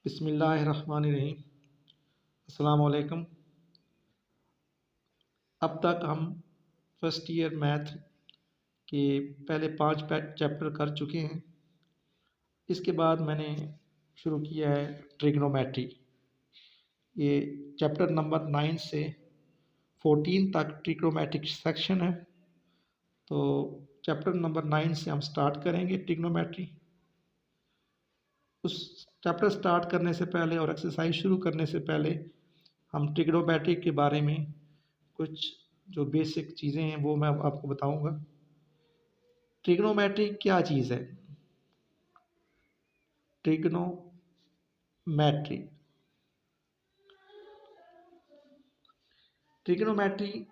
बिस्मिल्लाहिर्रहमानिर्रहीम। अस्सलाम वालेकुम। अब तक हम फर्स्ट ईयर मैथ के पहले 5 चैप्टर कर चुके हैं। इसके बाद मैंने शुरू किया है ट्रिग्नोमेट्री। ये चैप्टर नंबर 9 से 14 तक ट्रिग्नोमेट्रिक सेक्शन है। तो चैप्टर नंबर 9 से हम स्टार्ट करेंगे ट्रिग्नोमेट्री। उस चैप्टर स्टार्ट करने से पहले और एक्सरसाइज शुरू करने से पहले हम ट्रिग्नोमेट्री के बारे में कुछ जो बेसिक चीज़ें हैं वो मैं आपको बताऊंगा। ट्रिग्नोमेट्री क्या चीज़ है? Trigonometry trigonometry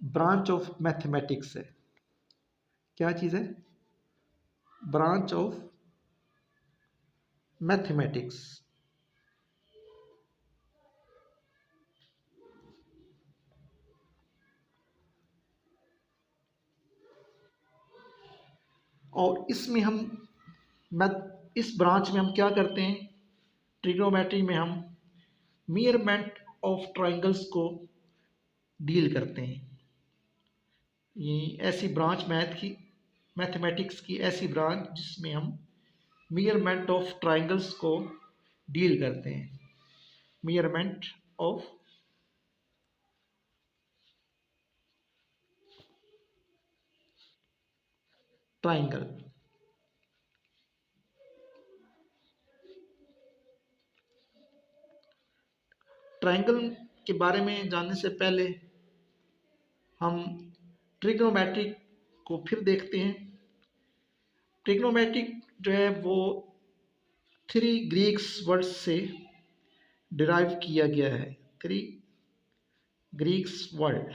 branch of mathematics है। क्या चीज़ है? Branch of mathematics. और इसमें हम इस ब्रांच में हम क्या करते हैं? ट्रिग्नोमेट्री में हम मेजरमेंट ऑफ ट्राइंगल्स को डील करते हैं। ये ऐसी ब्रांच मैथमेटिक्स की ऐसी ब्रांच जिसमें हम मेजरमेंट ऑफ ट्राइंगल्स को डील करते हैं। Measurement of triangle. ट्राइंगल के बारे में जानने से पहले हम ट्रिग्नोमेट्री को फिर देखते हैं। ट्रिग्नोमेट्रिक जो है वो 3 ग्रीक्स वर्ड्स से डिराइव किया गया है। 3 Greeks word.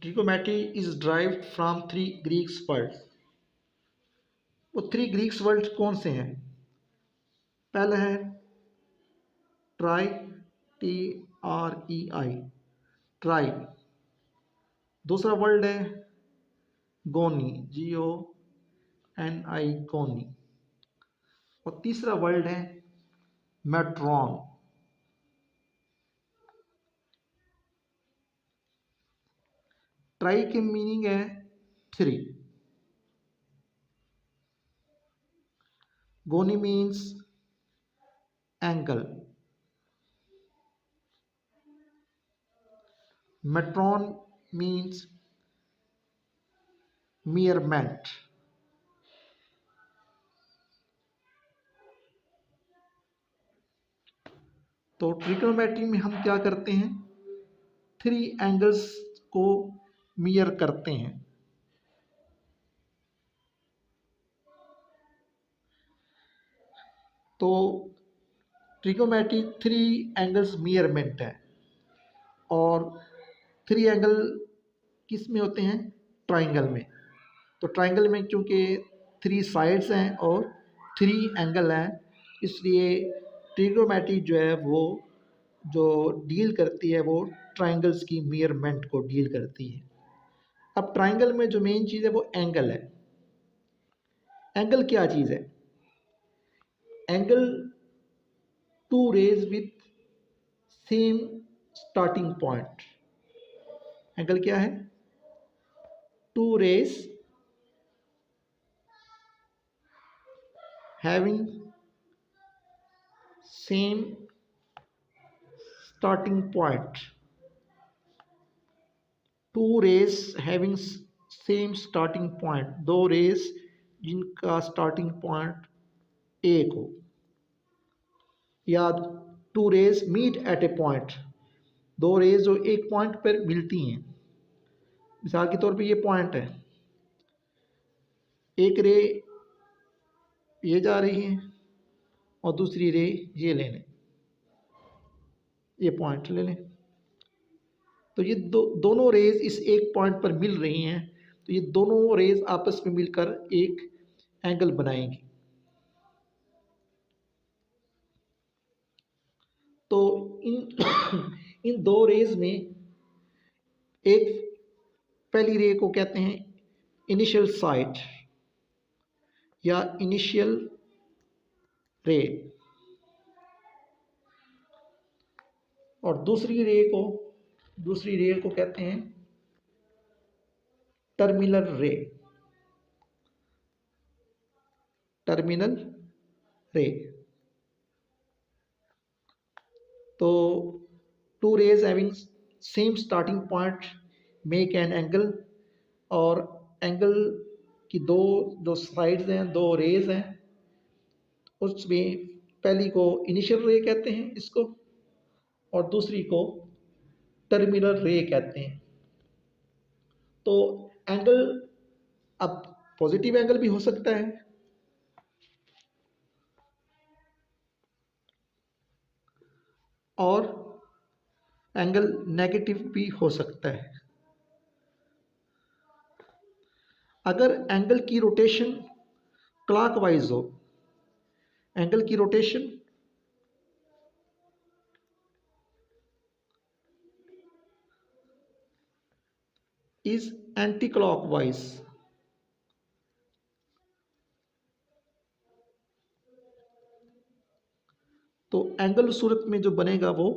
Trigonometry is derived from 3 Greeks word. वो 3 ग्रीक्स वर्ड कौन से हैं? पहला है ट्राई, TREI, ट्राई। दूसरा वर्ड है गोनी, GONI, गोनी। और तीसरा वर्ड है मेट्रॉन। ट्राई के मीनिंग है 3। Goni means angle. Metron means measurement. तो ट्रिग्नोमेट्री में हम क्या करते हैं? 3 एंगल्स को मेजर करते हैं। तो ट्रिग्नोमेट्री 3 एंगल्स मेजरमेंट है। और 3 एंगल किस में होते हैं? ट्राइंगल में। तो ट्राइंगल में चूंकि 3 साइड्स हैं और 3 एंगल हैं, इसलिए ट्रिग्नोमेट्री जो है वो जो डील करती है वो ट्राइंगल्स की मेजरमेंट को डील करती है। अब ट्राइंगल में जो मेन चीज़ है वो एंगल है। एंगल क्या चीज़ है? Angle 2 rays with same starting point. Angle क्या है? 2 rays having same starting point। 2 rays having same starting point। 2 rays जिनका स्टार्टिंग पॉइंट एक हो, या 2 rays meet at a point. 2 rays जो एक पॉइंट पर मिलती हैं। मिसाल के तौर पे ये पॉइंट है, एक रे ये जा रही है और दूसरी रे ये ले लें, ये पॉइंट ले लें। तो ये दोनों रेज इस एक पॉइंट पर मिल रही हैं, तो ये दोनों रेज आपस में मिलकर एक एंगल बनाएंगी। तो इन 2 रेज में एक पहली रे को कहते हैं इनिशियल साइट या इनिशियल रे, और दूसरी रे को कहते हैं टर्मिनल रे। तो two rays having same starting point make an angle, और एंगल की दो जो साइड्स हैं, दो रेज हैं, उसमें पहली को इनिशियल रे कहते हैं इसको, और दूसरी को टर्मिनल रे कहते हैं। तो एंगल अब पॉजिटिव एंगल भी हो सकता है और एंगल नेगेटिव भी हो सकता है। अगर एंगल की रोटेशन क्लॉकवाइज हो, एंगल की रोटेशन इज एंटी क्लॉकवाइज, तो एंगल उस सूरत में जो बनेगा वो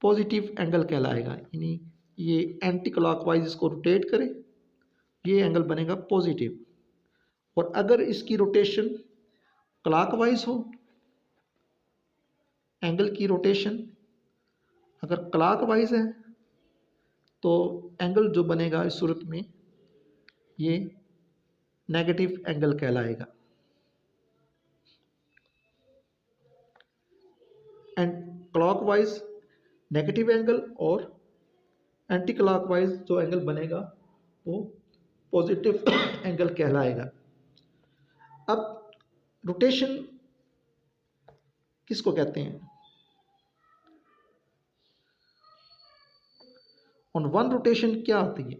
पॉजिटिव एंगल कहलाएगा। यानी ये एंटी क्लॉकवाइज इसको रोटेट करे, ये एंगल बनेगा पॉजिटिव। और अगर इसकी रोटेशन क्लॉकवाइज हो, एंगल की रोटेशन अगर क्लॉकवाइज है, तो एंगल जो बनेगा इस सूरत में ये नेगेटिव एंगल कहलाएगा। एंड क्लॉकवाइज नेगेटिव एंगल और एंटी क्लॉकवाइज जो एंगल बनेगा वो पॉजिटिव एंगल कहलाएगा। अब रोटेशन किसको कहते हैं? ऑन वन रोटेशन क्या होती है?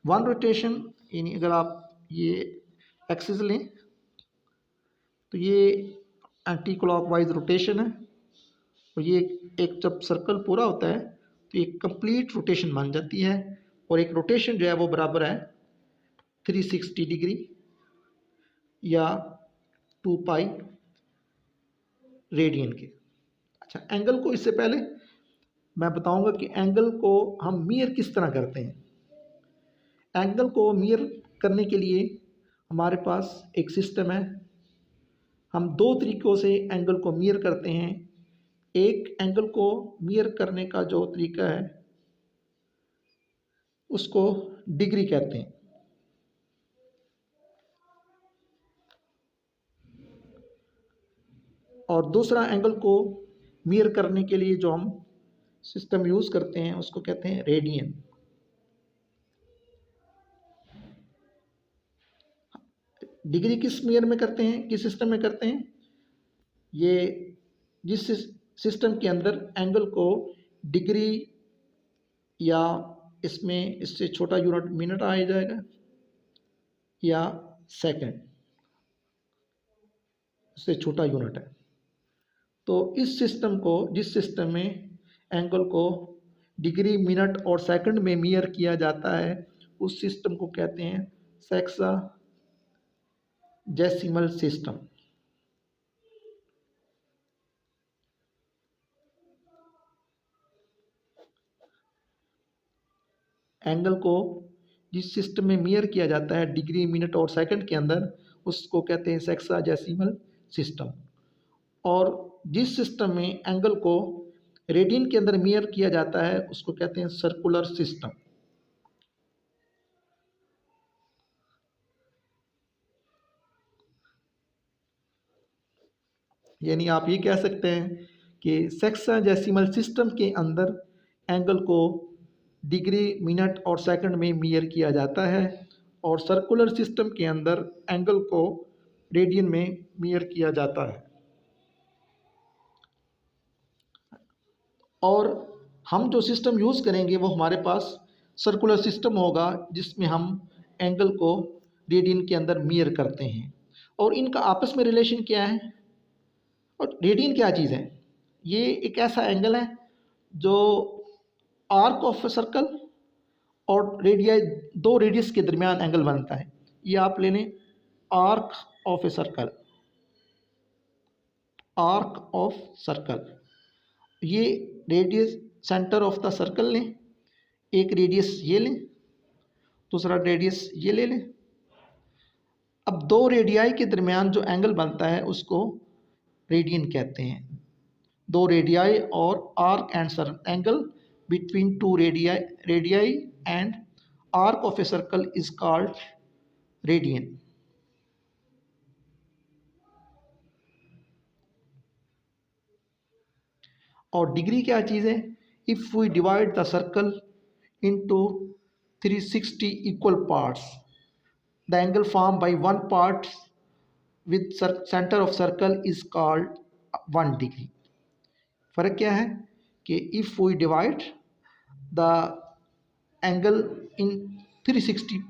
वन रोटेशन यानी अगर आप ये एक्सिस लें तो ये एंटी क्लॉकवाइज रोटेशन है, और ये एक जब सर्कल पूरा होता है तो एक कंप्लीट रोटेशन मान जाती है। और एक रोटेशन जो है वो बराबर है 360 डिग्री या 2 पाई रेडियन के। अच्छा, एंगल को इससे पहले मैं बताऊंगा कि एंगल को हम मीयर किस तरह करते हैं। एंगल को मीयर करने के लिए हमारे पास एक सिस्टम है। हम दो तरीक़ों से एंगल को मीयर करते हैं। एक एंगल को मीयर करने का जो तरीका है उसको डिग्री कहते हैं, और दूसरा एंगल को मीयर करने के लिए जो हम सिस्टम यूज़ करते हैं उसको कहते हैं रेडियन। डिग्री किस मीयर में करते हैं, किस सिस्टम में करते हैं? ये जिस सिस्टम के अंदर एंगल को डिग्री या इसमें इससे छोटा यूनिट मिनट आ जाएगा या सेकंड, इससे छोटा यूनिट है। तो इस सिस्टम को, जिस सिस्टम में एंगल को डिग्री, मिनट और सेकंड में मीयर किया जाता है, उस सिस्टम को कहते हैं सेक्साजेसिमल सिस्टम। एंगल को जिस सिस्टम में मीयर किया जाता है डिग्री, मिनट और सेकंड के अंदर, उसको कहते हैं सेक्साजेसिमल सिस्टम। और जिस सिस्टम में एंगल को रेडियन के अंदर मीयर किया जाता है उसको कहते हैं सर्कुलर सिस्टम। यानी आप ये कह सकते हैं कि सेक्साजेसिमल सिस्टम के अंदर एंगल को डिग्री, मिनट और सेकंड में मीयर किया जाता है, और सर्कुलर सिस्टम के अंदर एंगल को रेडियन में मीयर किया जाता है। और हम जो सिस्टम यूज़ करेंगे वो हमारे पास सर्कुलर सिस्टम होगा, जिसमें हम एंगल को रेडियन के अंदर मीयर करते हैं। और इनका आपस में रिलेशन क्या है? और रेडियन क्या चीज़ है? ये एक ऐसा एंगल है जो आर्क ऑफ ए सर्कल और रेडियाई, दो रेडियस के दरमियान एंगल बनता है। ये आप ले लें arc of a circle, arc of circle. ये radius centre of the circle लें, एक रेडियस ये लें, दूसरा रेडियस ये ले लें। अब दो रेडियाई के दरमियान जो एंगल बनता है उसको रेडियन कहते हैं। दो रेडियाई और arc and circle, angle between two radii and arc of a circle is called radian. और डिग्री क्या चीज़ है? If we divide the circle into 360 equal parts, the angle form by one part with centre of circle is called 1 degree. फ़र्क क्या है कि if we divide the angle in 360,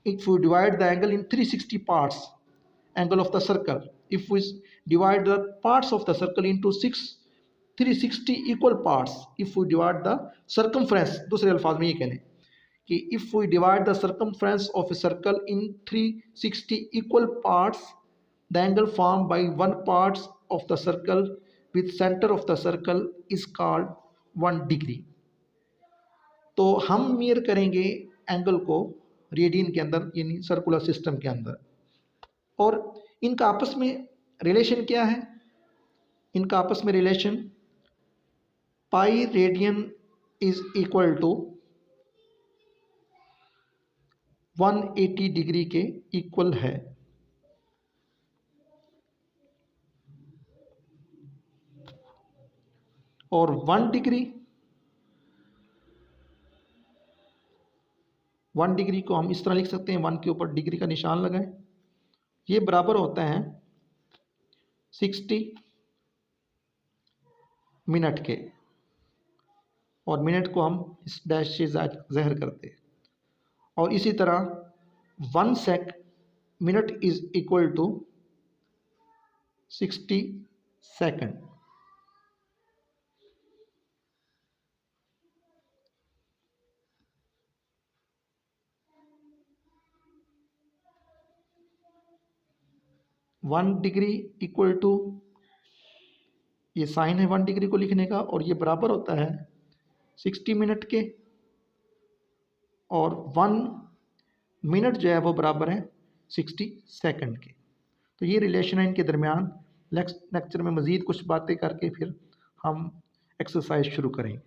if we divide the angle in 360 parts, angle of the circle, if we divide the parts of the circle into 360 equal parts, if we divide the circumference, दूसरे अल्फाज में ये कह लें कि if we divide the circumference of a circle in 360 equal parts, the angle formed by one part of the circle with center of the circle is called 1 degree। तो हम mayor करेंगे एंगल को रेडियन के अंदर, यानी circular system के अंदर। और इनका आपस में रिलेशन क्या है? इनका आपस में relation pi radian is equal to 180 degree के इक्वल है। और 1 डिग्री को हम इस तरह लिख सकते हैं, 1 के ऊपर डिग्री का निशान लगाएं। ये बराबर होता है 60 मिनट के, और मिनट को हम इस डैश से ज़ाहिर करते हैं। और इसी तरह 1 minute is equal to 60 second. One degree equal to, ये साइन है 1 डिग्री को लिखने का, और ये बराबर होता है 60 मिनट के, और 1 मिनट जो है वो बराबर है 60 सेकंड के। तो ये रिलेशन है इनके दरमियान। नेक्स्ट लेक्चर में मज़ीद कुछ बातें करके फिर हम एक्सरसाइज शुरू करेंगे।